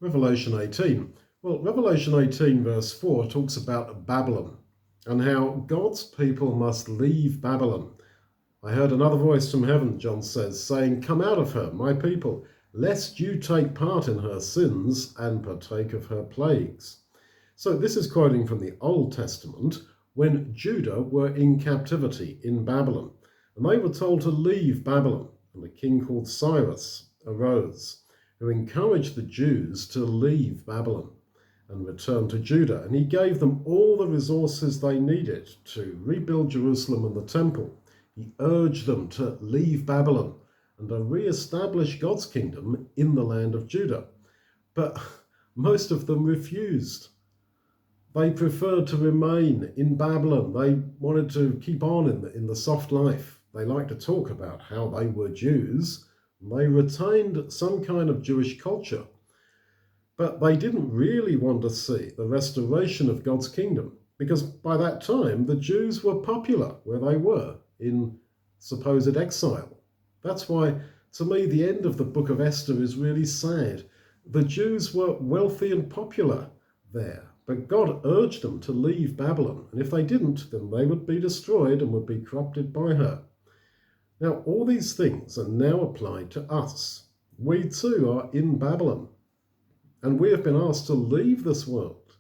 Revelation 18. Well, Revelation 18, verse 4, talks about Babylon and how God's people must leave Babylon. I heard another voice from heaven, John says, saying, "Come out of her, my people, lest you take part in her sins and partake of her plagues." So this is quoting from the Old Testament when Judah were in captivity in Babylon. And they were told to leave Babylon. And a king called Cyrus arose, who encouraged the Jews to leave Babylon and return to Judah. And he gave them all the resources they needed to rebuild Jerusalem and the temple. He urged them to leave Babylon and to re-establish God's kingdom in the land of Judah. But most of them refused. They preferred to remain in Babylon. They wanted to keep on in the soft life. They liked to talk about how they were Jews. They retained some kind of Jewish culture. But they didn't really want to see the restoration of God's kingdom, because by that time the Jews were popular where they were in supposed exile. That's why, to me, the end of the book of Esther is really sad. The Jews were wealthy and popular there, but God urged them to leave Babylon, and if they didn't, then they would be destroyed and would be corrupted by her. Now, all these things are now applied to us. We too are in Babylon, and we have been asked to leave this world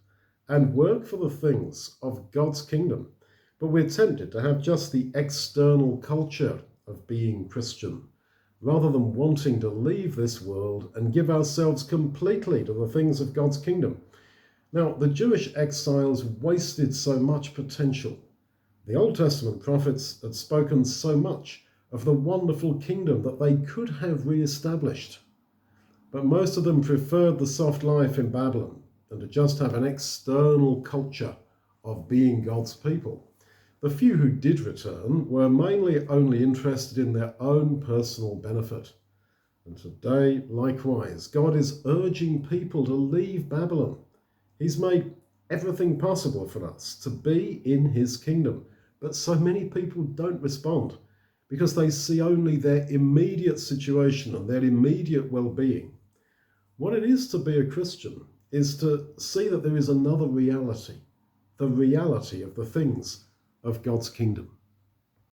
and work for the things of God's kingdom. But we're tempted to have just the external culture of being Christian, rather than wanting to leave this world and give ourselves completely to the things of God's kingdom. Now, the Jewish exiles wasted so much potential. The Old Testament prophets had spoken so much of the wonderful kingdom that they could have re-established. But most of them preferred the soft life in Babylon and to just have an external culture of being God's people. The few who did return were mainly only interested in their own personal benefit. And today, likewise, God is urging people to leave Babylon. He's made everything possible for us to be in his kingdom. But so many people don't respond because they see only their immediate situation and their immediate well-being. What it is to be a Christian is to see that there is another reality, the reality of the things of God's kingdom.